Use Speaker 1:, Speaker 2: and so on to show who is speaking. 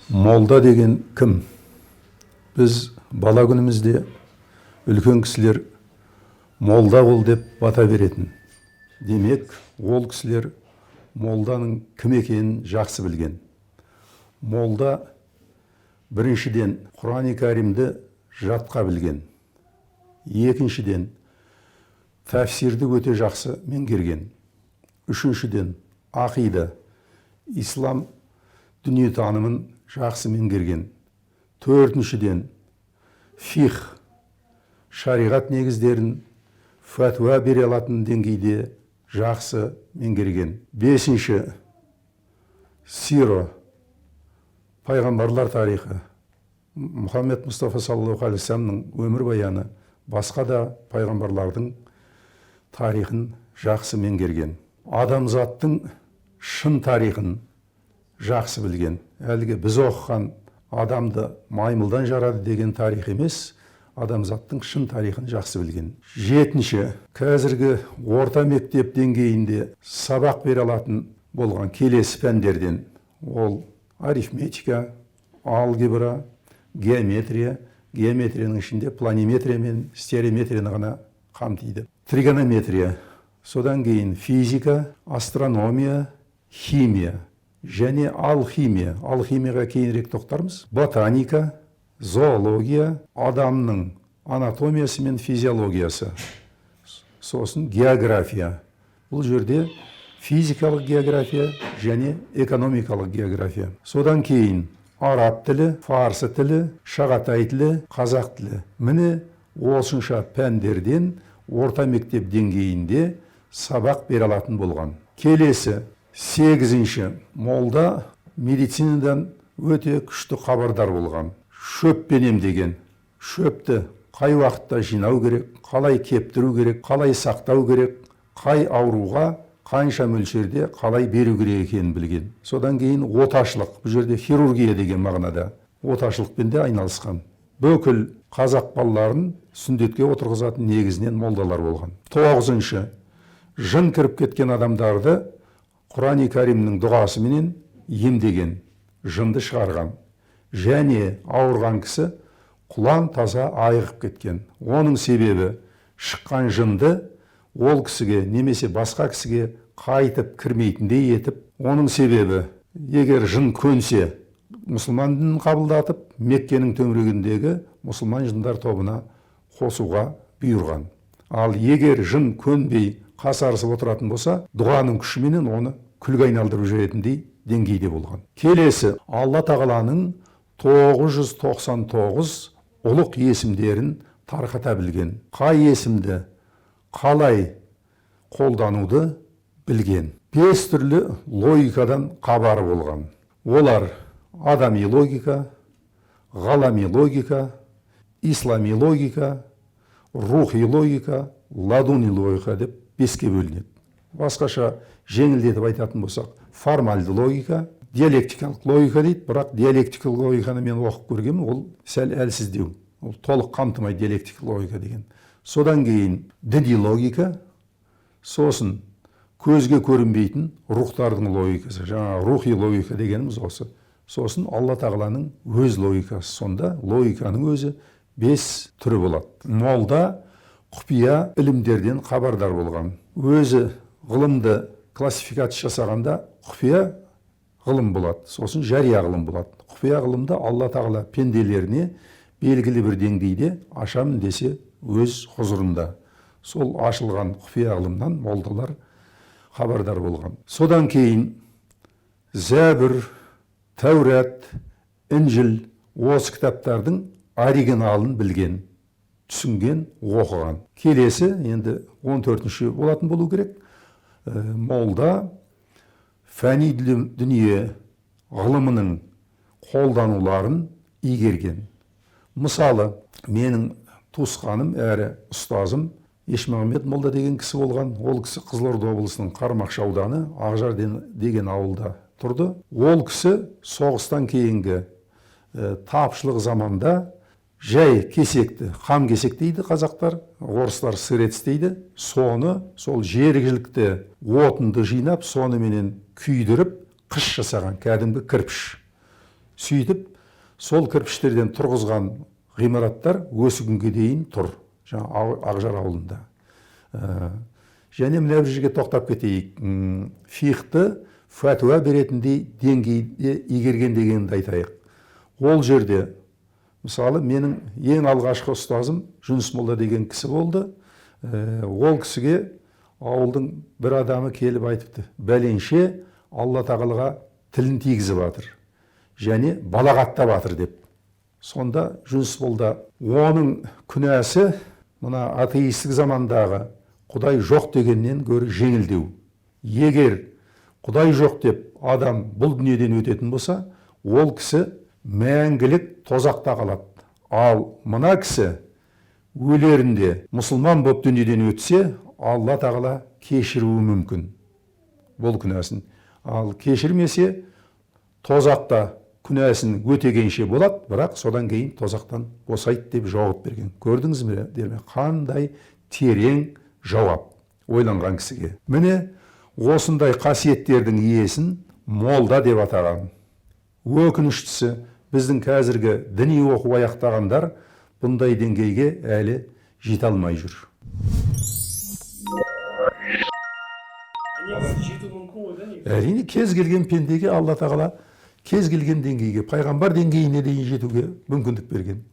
Speaker 1: Молда деген кім? Біз бала күнімізде үлкен кісілер молда бол деп бата беретін. Демек, ол кісілер молданың кім екенін жақсы білген. Молда біріншіден Құран-ы Кәрімді жатқа білген. Екіншіден тәфсирді өте жақсы меңгерген. Үшіншіден ақида, ислам дүниетанымын жақсы меңгерген. Төртіншіден фих, шариғат негіздерін фәтуа бере алатын деңгейде жақсы меңгерген. Бесінші сиро, пайғамбарлар тарихы, Мұхаммед Мұстафа саллаллаху алейхи вассаламның өмір баяны, басқа да пайғамбарлардың тарихын жақсы меңгерген. Адамзаттың шын тарихын жақсы білген. Әлгі біз оқыған адамды маймылдан жарады деген тарих емес, адамзаттың шын тарихын жақсы білген. Жетінші, қазіргі орта мектеп деңгейінде сабақ бере алатын болған келесі пәндерден ол арифметика, алгебра, геометрия, геометрияның ішінде планиметрия мен стереометрияны ғана қамтиды. Тригонометрия, содан кейін физика, астрономия, химия және алхимия. Алхимияға кейінірек тоқтармыз. Ботаника, зоология, адамның анатомиясы мен физиологиясы. Сосын география. Бұл жерде физикалық география және экономикалық география. Содан кейін араб тілі, фарсы тілі, шағатай тілі, қазақ тілі. Міне осынша пәндерден орта мектеп деңгейінде сабақ бере алатын болған. Келесі сегізінші, молда медицинадан өте күшті хабардар болған. Шөппен емдеген. Шөпті қай уақытта жинау керек, қалай кептіру керек, қалай сақтау керек, қай ауруға қанша мөлшерде қалай беру керек екенін білген. Содан кейін оташылық, бұл жерде хирургия деген мағынада оташылықпен де айналысқан. Бүкіл қазақ балаларын сүндетке отырғызатын негізінен молдалар болған. Тоғызыншы, жын кіріп кеткен адамдарды Құран-ы Кәрімнің дұғасыменен емдеген, жынды шығарған. Және ауырған кісі құлан таза айығып кеткен. Оның себебі шыққан жынды ол кісіге немесе басқа кісіге қайтып кірмейтіндей етіп, оның себебі егер жын көнсе мұсылман дінін қабылдатып, Меккенің төңірегіндегі мұсылман жындар тобына қосуға бұйырған. Ал егер жын көнбей қасарысып отыратын болса, дұғаның күшіменен оны күлге айналдырып жіберетіндей деңгейде болған. Келесі, Алла тағаланың 999 ұлық есімдерін тарқата білген. Қай есімді қалай қолдануды білген. 5 түрлі логикадан хабары болған. Олар адами логика, ғалами логика, ислами логика, рухи логика, ладуни логика деп 5-ке бөлінеді. Басқаша жеңілдетіп айтатын болсақ, формальды логика, диалектикалық логика дейді, бірақ диалектикалық логиканы мен оқып көргенмін, ол сәл әлсіздеу. Ол толық қамтымай диалектикалық логика деген. Содан кейін діни логика, сосын көзге көрінбейтін рухтардың логикасы, жаңа рухи логика дегеніміз осы. Сосын Алла тағаланың өз логикасы. Сонда логиканың өзі 5 түрі болады. Молда құпия ілімдерден хабардар болған. Өзі ғылымды классификация жасағанда құпия ғылым болады, сосын жария ғылым болады. Құпия ғылымда Алла тағала пенделеріне белгілі бір деңгейде ашамын десе өз құзырында. Сол ашылған құпия ғылымнан молдалар хабардар болған. Содан кейін Зәбір, Тәурат, Інжіл, осы кітаптардың оригиналын білген, түсінген, оқыған. Келесі, енді 14-ші болатын болу керек. Молда фәни дүние ғылымының қолдануларын игерген. Мысалы, менің туысқаным әрі ұстазым Ешмағамбет молда деген кісі болған. Ол кісі Қызылорда облысының Қармақшы ауданы Ақжар деген ауылда тұрды. Ол кісі соғыстан кейінгі тапшылық заманда жай кесекті, қам кесек дейді қазақтар, орыстар сырец дейді, соны сол жергілікті отынды жинап, соныменен күйдіріп, қыш жасаған кәдімгі кірпіш. сөйтіп сол кірпіштерден тұрғызған ғимараттар осы күнге дейін тұр, жаңа Ақжар ауылында. Және мына бір жерге тоқтап кетейік. Фихты фәтуа беретіндей деңгейде игерген дегенді айтайық. Ол жерде, мысалы, менің ең алғашқы ұстазым Жүніс молда деген кісі болды. Ол кісіге ауылдың бір адамы келіп айтыпты: бәленше Алла тағалаға тілін тигізіп жатыр, және балағаттап жатыр деп. Сонда Жүніс молда оның күнәсі мына атеистік замандағы Құдай жоқ дегеннен гөрі жеңілдеу. Егер Құдай жоқ деп адам бұл дүниеден өтетін болса, ол кісі мәңгілік тозақта қалады. Ал мына кісі өлерінде мұсылман болып дүниеден өтсе, Алла тағала кешіруі мүмкін бұл күнәсін. Ал кешірмесе, тозақта күнәсін өтегенше болады, бірақ содан кейін тозақтан босайды деп жауап берген. Көрдіңіз бе? Қандай терең жауап ойланған кісіге. Міне осындай қасиеттердің иесін молда деп атаған. Өкініштісі, біздің қазіргі діни оқу аяқтағандар бұндай деңгейге әлі жете алмай жүр. Әрине, кез келген пендеге Алла тағала кез келген деңгейге, пайғамбар деңгейіне дейін жетуге мүмкіндік берген.